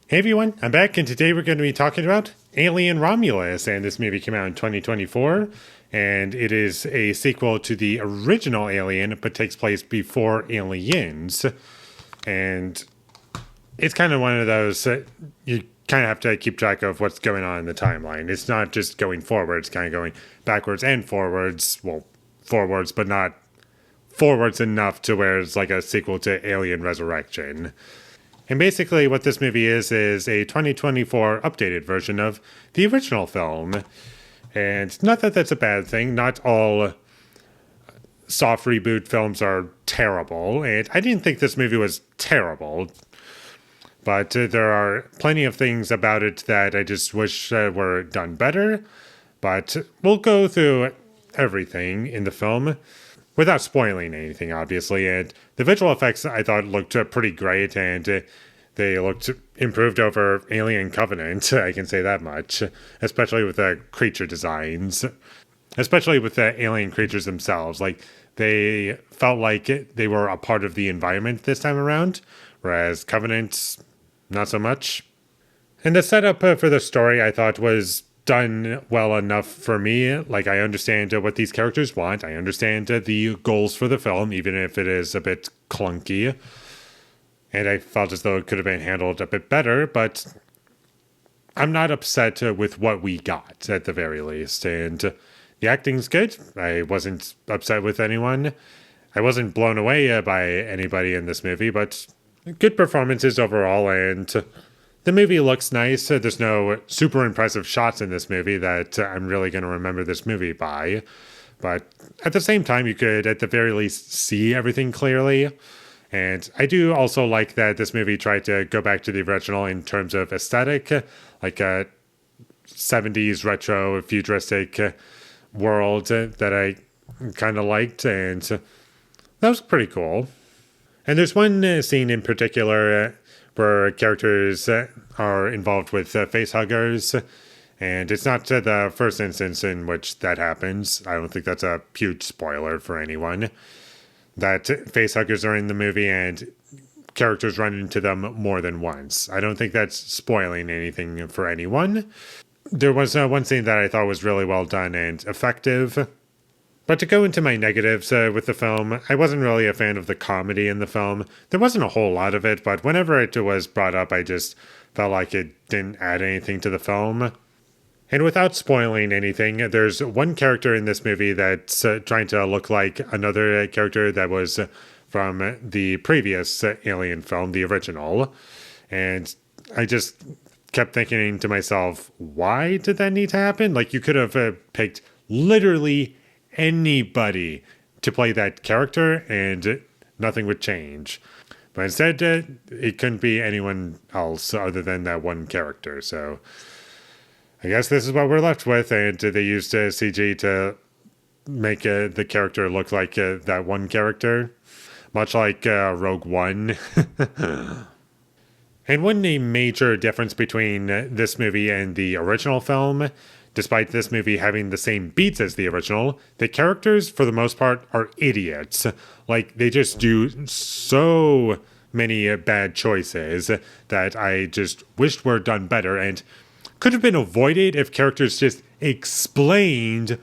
Hey everyone, I'm back, and today we're going to be talking about Alien Romulus. And this movie came out in 2024, and it is a sequel to the original Alien, but takes place before Aliens. And it's kind of one of those you kind of have to keep track of what's going on in the timeline. It's not just going forward, it's kind of going backwards and forwards. Well, forwards, but not forwards enough to where it's like a sequel to Alien Resurrection. And basically, what this movie is a 2024 updated version of the original film. And not that that's a bad thing. Not all soft reboot films are terrible. And I didn't think this movie was terrible. But there are plenty of things about it that I just wish were done better. But we'll go through everything in the film without spoiling anything, obviously. And the visual effects I thought looked pretty great, and they looked improved over Alien Covenant, I can say that much, especially with the creature designs, especially with the alien creatures themselves. Like, they felt like they were a part of the environment this time around, whereas Covenant, not so much. And the setup for the story I thought was done well enough for me. Like, I understand what these characters want. I understand the goals for the film, even if it is a bit clunky. And I felt as though it could have been handled a bit better, but I'm not upset with what we got, at the very least. And the acting's good. I wasn't upset with anyone. I wasn't blown away by anybody in this movie, but good performances overall, and the movie looks nice. There's no super impressive shots in this movie that I'm really going to remember this movie by. But at the same time, you could at the very least see everything clearly. And I do also like that this movie tried to go back to the original in terms of aesthetic, like a 70s retro futuristic world that I kind of liked. And that was pretty cool. And there's one scene in particular where characters are involved with facehuggers, and it's not the first instance in which that happens. I don't think that's a huge spoiler for anyone. That facehuggers are in the movie and characters run into them more than once. I don't think that's spoiling anything for anyone. There was one scene that I thought was really well done and effective. But to go into my negatives with the film, I wasn't really a fan of the comedy in the film. There wasn't a whole lot of it, but whenever it was brought up, I just felt like it didn't add anything to the film. And without spoiling anything, there's one character in this movie that's trying to look like another character that was from the previous Alien film, the original. And I just kept thinking to myself, why did that need to happen? Like, you could have picked literally anybody to play that character and nothing would change. But instead, it couldn't be anyone else other than that one character. So I guess this is what we're left with. And they used CG to make the character look like that one character, much like Rogue One. And one major difference between this movie and the original film, despite this movie having the same beats as the original, the characters, for the most part, are idiots. Like, they just do so many bad choices that I just wished were done better, and could have been avoided if characters just explained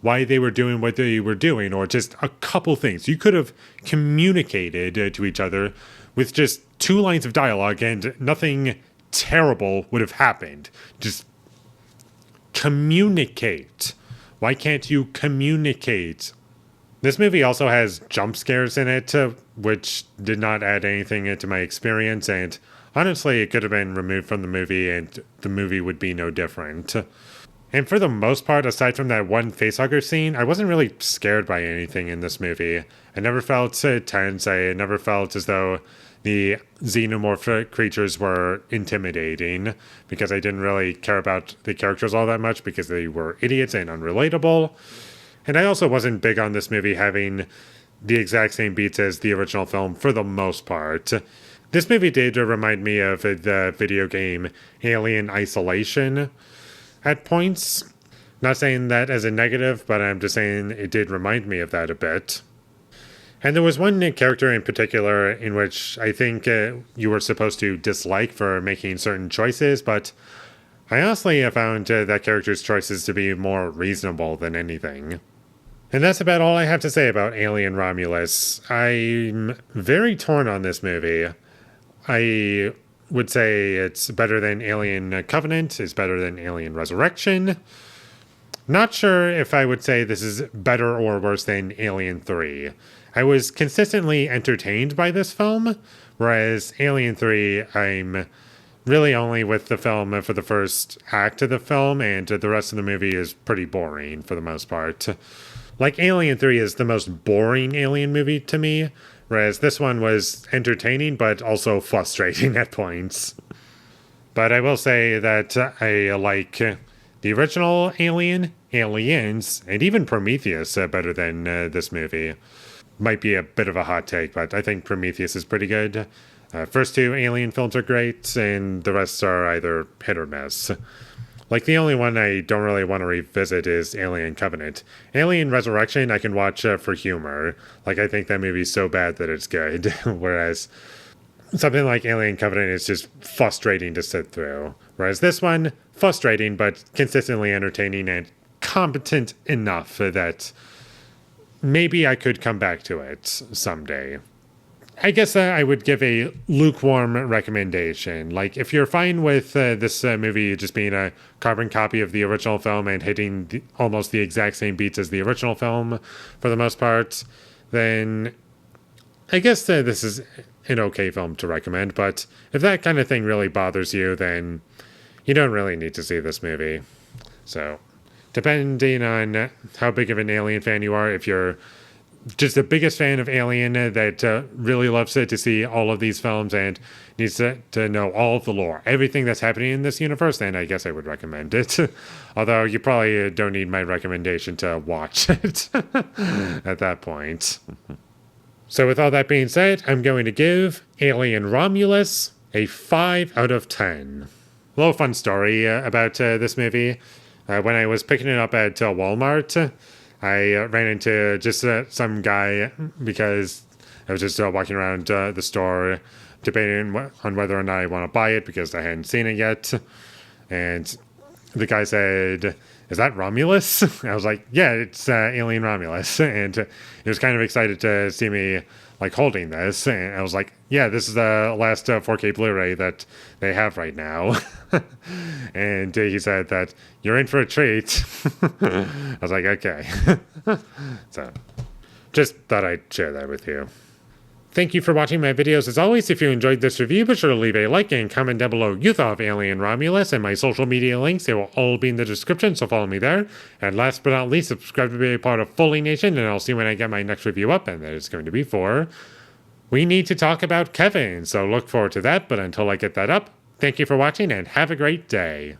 why they were doing what they were doing, or just a couple things. You could have communicated to each other with just 2 lines of dialogue, and nothing terrible would have happened. Just communicate. Why can't you communicate? This movie also has jump scares in it, which did not add anything to my experience, and honestly, it could have been removed from the movie and the movie would be no different. And for the most part, aside from that one facehugger scene, I wasn't really scared by anything in this movie. I never felt tense. I never felt as though the xenomorph creatures were intimidating, because I didn't really care about the characters all that much because they were idiots and unrelatable. And I also wasn't big on this movie having the exact same beats as the original film for the most part. This movie did remind me of the video game Alien Isolation at points. Not saying that as a negative, but I'm just saying it did remind me of that a bit. And there was one character in particular in which I think you were supposed to dislike for making certain choices, but I honestly found that character's choices to be more reasonable than anything. And that's about all I have to say about Alien Romulus. I'm very torn on this movie. I would say it's better than Alien Covenant, it's better than Alien Resurrection. Not sure if I would say this is better or worse than Alien 3. I was consistently entertained by this film, whereas Alien 3, I'm really only with the film for the first act of the film, and the rest of the movie is pretty boring for the most part. Like, Alien 3 is the most boring Alien movie to me, whereas this one was entertaining but also frustrating at points. But I will say that I like the original Alien, Aliens, and even Prometheus better than this movie. Might be a bit of a hot take, but I think Prometheus is pretty good. First two Alien films are great, and the rest are either hit or miss. Like, the only one I don't really want to revisit is Alien Covenant. Alien Resurrection I can watch for humor. Like, I think that movie's so bad that it's good, whereas something like Alien Covenant is just frustrating to sit through. Whereas this one, frustrating, but consistently entertaining and competent enough that maybe I could come back to it someday. I guess I would give a lukewarm recommendation. Like, if you're fine with this movie just being a carbon copy of the original film and hitting almost the exact same beats as the original film for the most part, then I guess this is an okay film to recommend. But if that kind of thing really bothers you, then you don't really need to see this movie. So, depending on how big of an Alien fan you are, if you're just the biggest fan of Alien that really loves to see all of these films and needs to know all of the lore, everything that's happening in this universe, then I guess I would recommend it. Although you probably don't need my recommendation to watch it at that point. So with all that being said, I'm going to give Alien Romulus a 5 out of 10. A little fun story about this movie. When I was picking it up at Walmart, I ran into just some guy because I was just walking around the store debating on whether or not I want to buy it because I hadn't seen it yet. And the guy said, "Is that Romulus?" I was like, "Yeah, it's Alien Romulus." And he was kind of excited to see me like holding this. And I was like, "Yeah, this is the last 4K Blu-ray that they have right now." And he said that you're in for a treat. I was like, okay. So just thought I'd share that with you. Thank you for watching my videos. As always, if you enjoyed this review, be sure to leave a like and comment down below you thought of Alien Romulus, and my social media links. They will all be in the description, so follow me there. And last but not least, subscribe to be a part of Foley Nation, and I'll see when I get my next review up, and that is going to be for We Need to Talk About Kevin. So look forward to that, but until I get that up, thank you for watching and have a great day.